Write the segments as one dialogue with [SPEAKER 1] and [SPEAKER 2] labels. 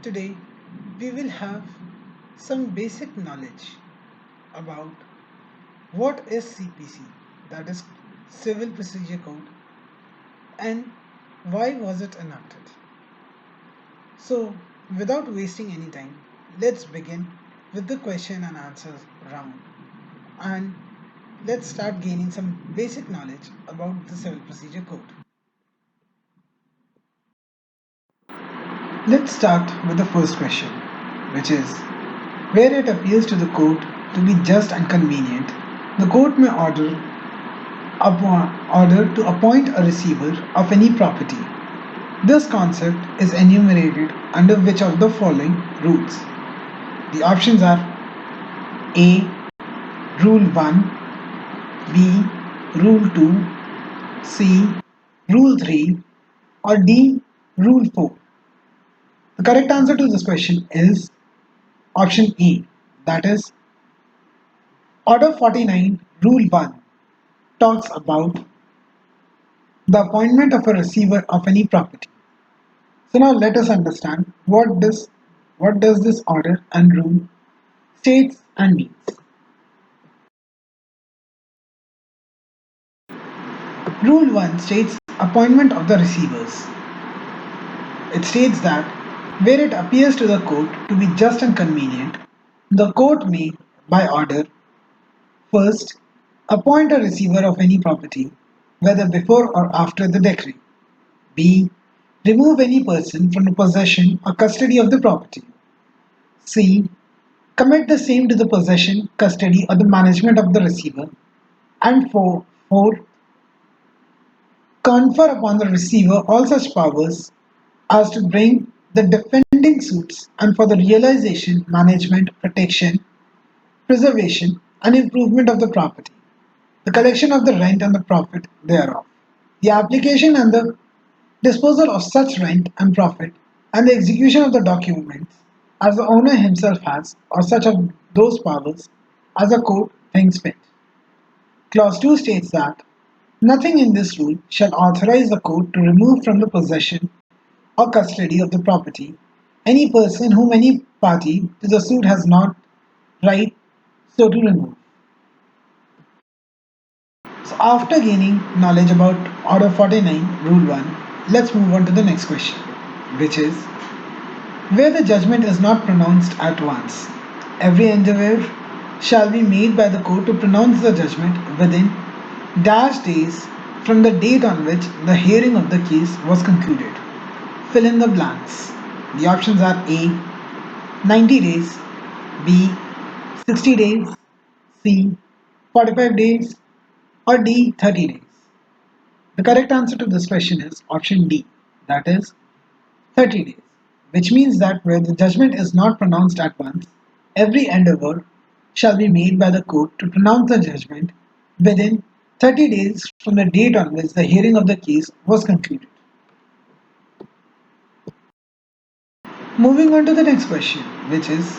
[SPEAKER 1] Today, we will have some basic knowledge about what is CPC, that is Civil Procedure Code, and why was it enacted. So, without wasting any time, let's begin with the question and answers round. And let's start gaining some basic knowledge about the Civil Procedure Code. Let's start with the first question, which is where it appears to the court to be just and convenient, the court may order to appoint a receiver of any property. This concept is enumerated under which of the following rules? The options are A. Rule 1, B. Rule 2, C. Rule 3, or D. Rule 4. The correct answer to this question is option E, that is Order 49, Rule 1 talks about the appointment of a receiver of any property. So now let us understand what does this order and rule states and means. Rule 1 states appointment of the receivers. It states that where it appears to the court to be just and convenient, the court may, by order, first appoint a receiver of any property, whether before or after the decree. B. Remove any person from the possession or custody of the property. C. Commit the same to the possession, custody, or the management of the receiver. And 4. Confer upon the receiver all such powers as to bring the defending suits and for the realization, management, protection, preservation, and improvement of the property, the collection of the rent and the profit thereof, the application and the disposal of such rent and profit, and the execution of the documents as the owner himself has, or such of those powers as the court thinks fit. Clause 2 states that nothing in this rule shall authorize the court to remove from the possession or custody of the property any person whom any party to the suit has not right so to remove. So after gaining knowledge about Order 49, Rule 1, let's move on to the next question, which is where the judgment is not pronounced at once, every endeavour shall be made by the court to pronounce the judgment within dash days from the date on which the hearing of the case was concluded. Fill in the blanks. The options are A. 90 days, B. 60 days, C. 45 days, or D. 30 days. The correct answer to this question is option D, that is 30 days, which means that where the judgment is not pronounced at once, every endeavour shall be made by the court to pronounce the judgment within 30 days from the date on which the hearing of the case was concluded. Moving on to the next question, which is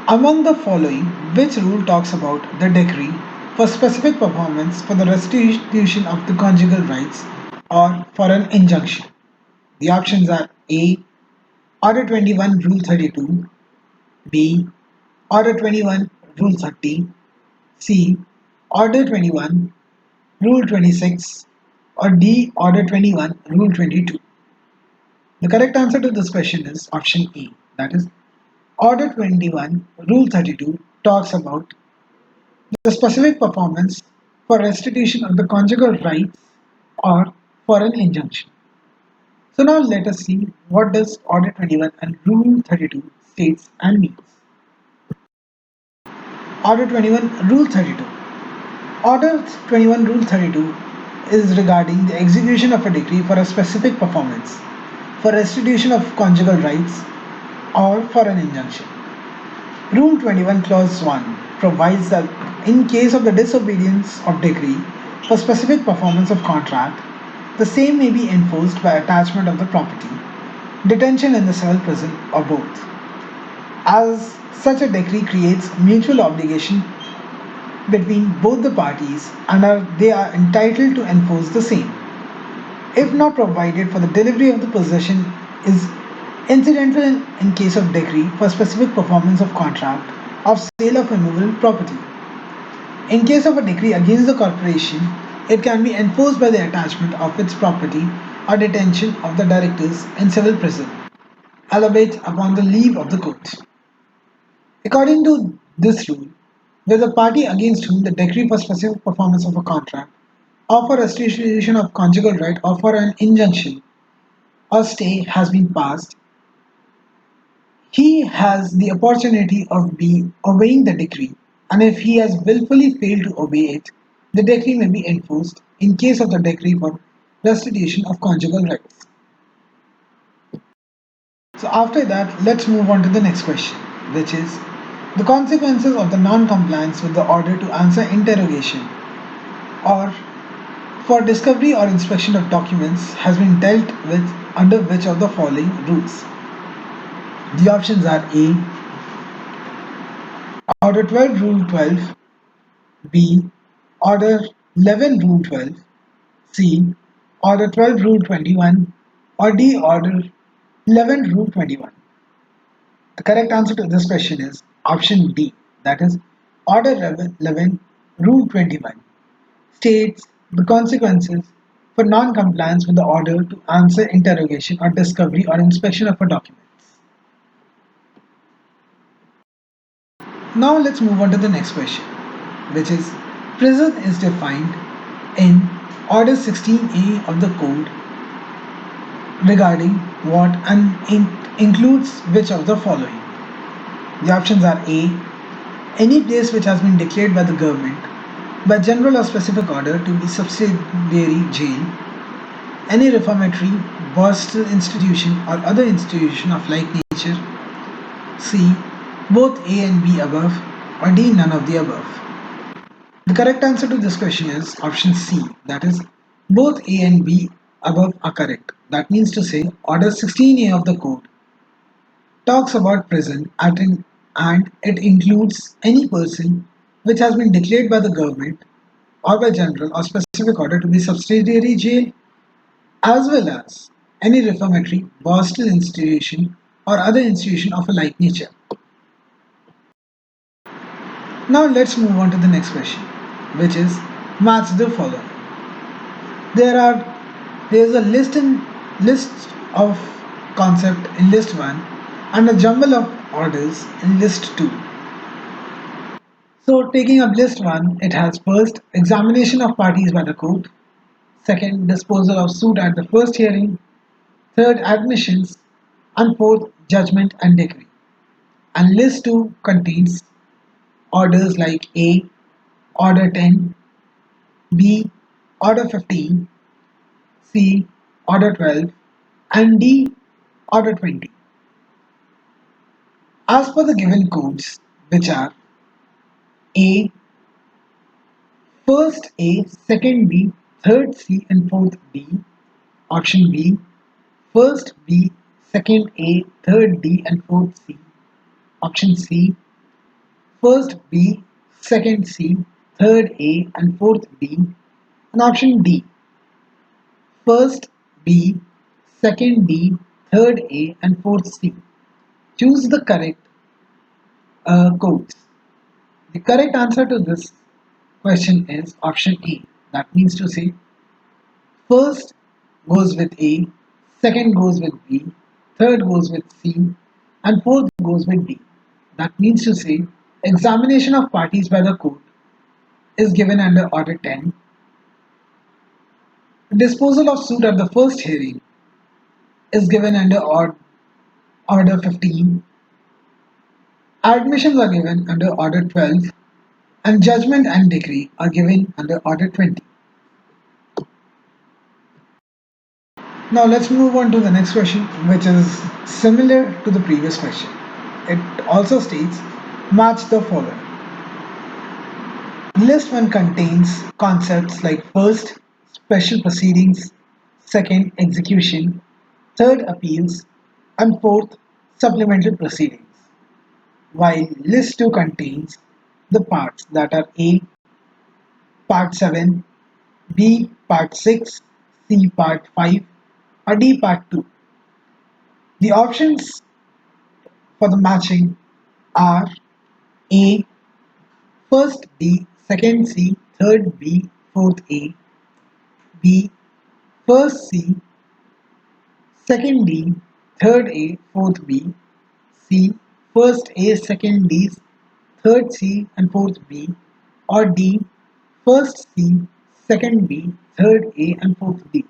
[SPEAKER 1] among the following, which rule talks about the decree for specific performance for the restitution of the conjugal rights or for an injunction? The options are A. Order 21, Rule 32, B. Order 21, Rule 30, C. Order 21, Rule 26, or D. Order 21, Rule 22. The correct answer to this question is option A, that is Order 21, Rule 32 talks about the specific performance for restitution of the conjugal rights or for an injunction. So now let us see what does Order 21 and Rule 32 states and means. Order 21, Rule 32. Order 21, Rule 32 is regarding the execution of a decree for a specific performance, for restitution of conjugal rights, or for an injunction. Rule 21, Clause 1 provides that in case of the disobedience of decree for specific performance of contract, the same may be enforced by attachment of the property, detention in the civil prison, or both. As such a decree creates mutual obligation between both the parties and they are entitled to enforce the same. If not provided for, the delivery of the possession is Incidental in case of decree for specific performance of contract of sale of immovable property. In case of a decree against the corporation, it can be enforced by the attachment of its property or detention of the directors in civil prison, albeit upon the leave of the court. According to this rule, where the party against whom the decree for specific performance of a contract, or for restitution of conjugal right, or for an injunction or stay has been passed, he has the opportunity of obeying the decree, and if he has willfully failed to obey it, the decree may be enforced in case of the decree for restitution of conjugal rights. So after that, let's move on to the next question, which is the consequences of the non-compliance with the order to answer interrogation or for discovery or inspection of documents has been dealt with under which of the following rules? The options are A. Order 12 Rule 12, B. Order 11 Rule 12, C. Order 12 Rule 21, or D. Order 11 Rule 21. The correct answer to this question is option D, that is Order 11 Rule 21 states the consequences for non-compliance with the order to answer interrogation or discovery or inspection of a document. Now let's move on to the next question, which is prison is defined in Order 16A of the Code regarding what and includes which of the following. The options are A. Any place which has been declared by the government by general or specific order to be subsidiary jail, any reformatory, borstal institution or other institution of like nature, C. Both A and B above, or D. None of the above. The correct answer to this question is option C, that is both A and B above are correct. That means to say Order 16A of the Code talks about prison and it includes any person which has been declared by the government or by general or specific order to be subsidiary jail, as well as any reformatory, borstal institution or other institution of a like nature. Now let's move on to the next question, which is match the following. There is a list of concept in list 1 and a jumble of orders in list 2. So taking up list 1, it has first examination of parties by the court, second disposal of suit at the first hearing, third admissions, and fourth judgment and decree. And list 2 contains orders like A. Order 10, B. Order 15, C. Order 12, and D. Order 20. As per the given codes, which are A. First A, second B, third C, and fourth D. Option B. First B, second A, third D, and fourth C. Option C. First B, second C, third A, and fourth D. And option D. First B, second D, third A, and fourth C. Choose the correct codes. The correct answer to this question is option A. That means to say first goes with A, second goes with B, third goes with C, and fourth goes with D. That means to say examination of parties by the court is given under Order 10. Disposal of suit at the first hearing is given under Order 15. Admissions are given under Order 12, and judgment and decree are given under Order 20. Now let's move on to the next question, which is similar to the previous question. It also states match the following. List 1 contains concepts like first, special proceedings, second, execution, third, appeals, and fourth, supplemental proceedings, while list 2 contains the parts that are A. Part 7, B. Part 6, C. Part 5, or D. Part 2. The options for the matching are A, first D, second C, third B, fourth A, B, first C, second D, third A, fourth B, C, first A, second D, third C, and fourth B, or D, first C, second B, third A, and fourth D.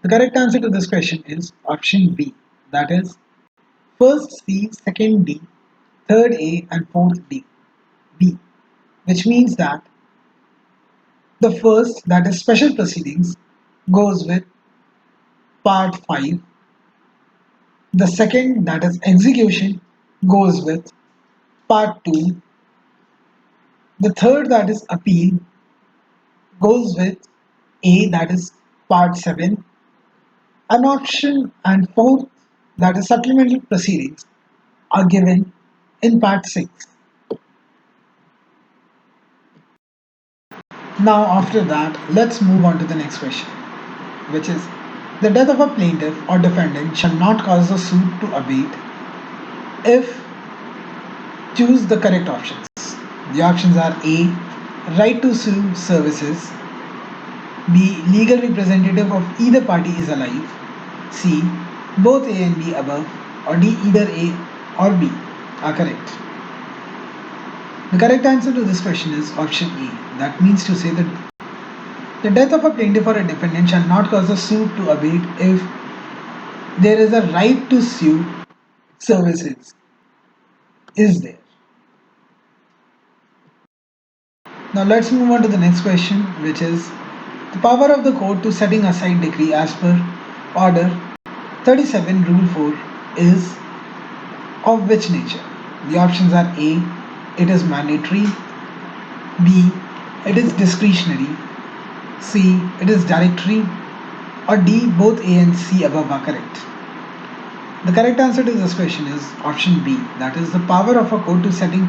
[SPEAKER 1] The correct answer to this question is option B, that is first C, second D, third A, and fourth D. B, which means that the first, that is special proceedings, goes with part 5. The second, that is execution, goes with part 2. The third, that is appeal, goes with A, that is part 7. An option and fourth, that is supplemental proceedings, are given in part 6. Now, after that, let's move on to the next question, which is the death of a plaintiff or defendant shall not cause the suit to abate if choose the correct options. The options are A, right to sue services, B, legal representative of either party is alive, C, both A and B above, or D, either A or B are correct. The correct answer to this question is option A. That means to say that the death of a plaintiff or a defendant shall not cause the suit to abate if there is a right to sue services is there. Now let's move on to the next question, which is the power of the court to setting aside decree as per Order 37 Rule 4 is of which nature? The options are A, it is mandatory, B, it is discretionary, C, it is directory, or D, both A and C above are correct. The correct answer to this question is option B, that is the power of a court to setting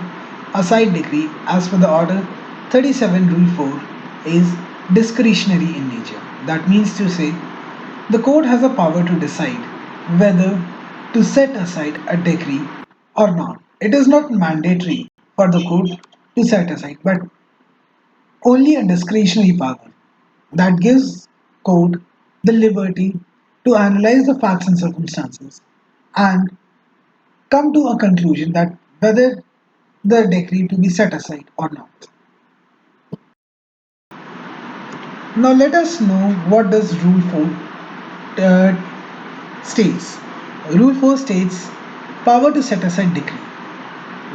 [SPEAKER 1] aside decree as per the Order 37 Rule 4 is discretionary in nature. That means to say the court has a power to decide whether to set aside a decree or not. It is not mandatory for the court to set aside, but only a discretionary power that gives court the liberty to analyze the facts and circumstances and come to a conclusion that whether the decree to be set aside or not. Now let us know what does Rule 4 states. Rule 4 states power to set aside decree.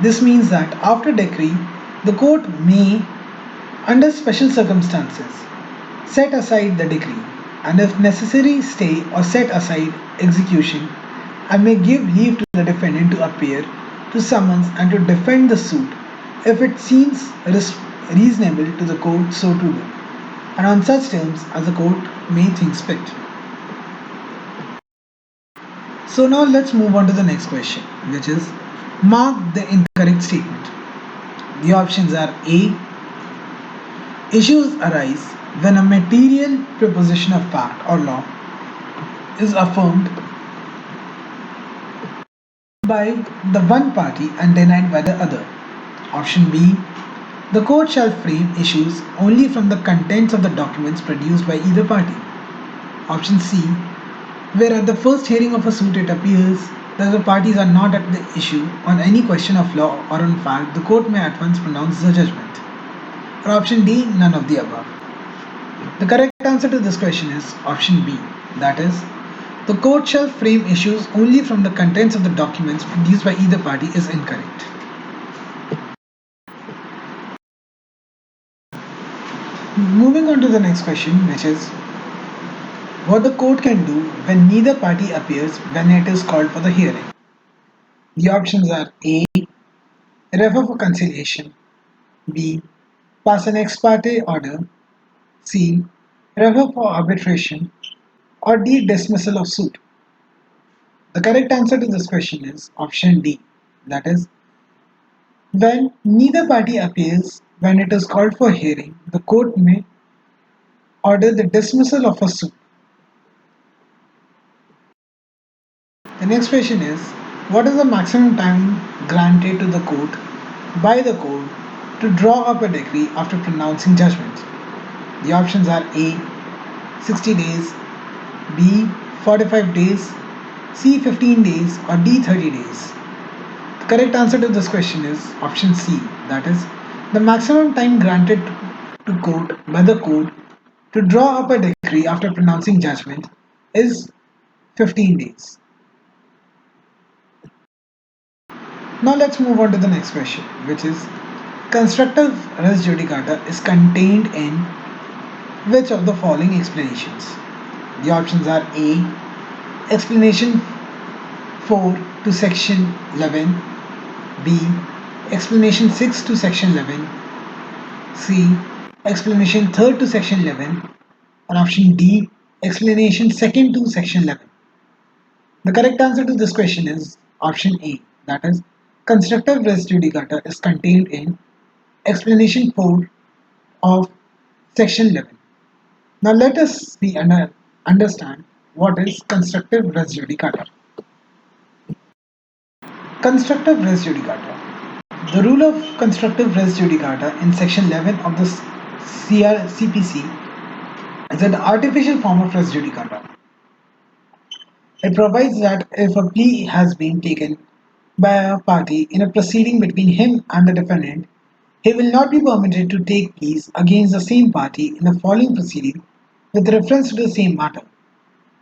[SPEAKER 1] This means that after decree, the court may, under special circumstances, set aside the decree and if necessary stay or set aside execution and may give leave to the defendant to appear to summons and to defend the suit if it seems reasonable to the court so to do and on such terms as the court may think fit. So now let's move on to the next question, which is mark the incorrect statement. The options are A, issues arise when a material proposition of fact or law is affirmed by the one party and denied by the other. Option B, the court shall frame issues only from the contents of the documents produced by either party. Option C, where at the first hearing of a suit it appears that the parties are not at the issue on any question of law or on fact, the court may at once pronounce the judgment. Or option D, none of the above. The correct answer to this question is option B, that is, the court shall frame issues only from the contents of the documents produced by either party is incorrect. Moving on to the next question, which is what the court can do when neither party appears when it is called for the hearing. The options are A, refer for conciliation, B, pass an Exparte order, C, refer for arbitration, or D, dismissal of suit. The correct answer to this question is option D, that is, when neither party appears when it is called for hearing, the court may order the dismissal of a suit. The next question is, what is the maximum time granted to the court by the court to draw up a decree after pronouncing judgment? The options are A. 60 days, B. 45 days, C. 15 days, or D. 30 days. The correct answer to this question is option C, that is, the maximum time granted to court by the court to draw up a decree after pronouncing judgment is 15 days. Now let's move on to the next question, which is constructive res judicata is contained in which of the following explanations? The options are A. Explanation 4 to section 11, B. Explanation 6 to section 11, C. Explanation 3rd to section 11, or option D. Explanation 2nd to section 11. The correct answer to this question is option A, that is, constructive res judicata is contained in explanation 4 of section 11. Now let us understand what is constructive res judicata. Constructive res judicata. The rule of constructive res judicata in section 11 of the CPC is an artificial form of res judicata. It provides that if a plea has been taken by a party in a proceeding between him and the defendant, he will not be permitted to take pleas against the same party in the following proceeding with reference to the same matter.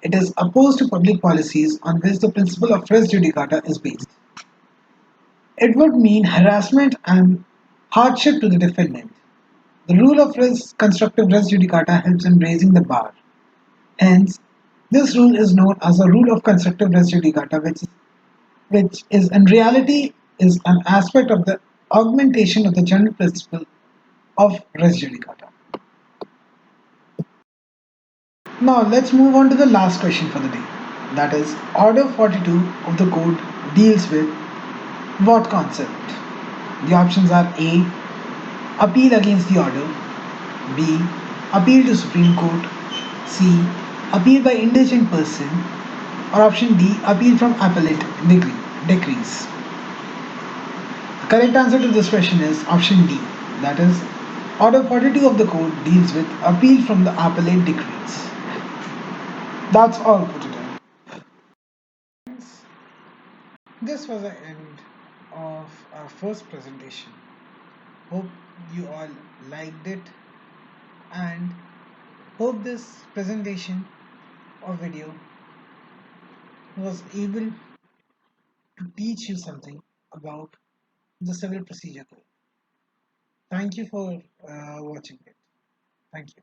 [SPEAKER 1] It is opposed to public policies on which the principle of res judicata is based. It would mean harassment and hardship to the defendant. The rule of constructive res judicata helps in raising the bar. Hence, this rule is known as the rule of constructive res judicata, which is in reality is an aspect of the augmentation of the general principle of res judicata. Now let's move on to the last question for the day. That is, Order 42 of the Code deals with what concept? The options are A. Appeal against the order, B. Appeal to Supreme Court, C. Appeal by indigent person, or option D. Appeal from appellate decrees. The correct answer to this question is option D, that is, Order 42 of the Code deals with appeal from the appellate decrees. That's all for today. This was the end of our first presentation. Hope you all liked it and hope this presentation or video was able to teach you something about the civil procedure code. Thank you for watching it. Thank you.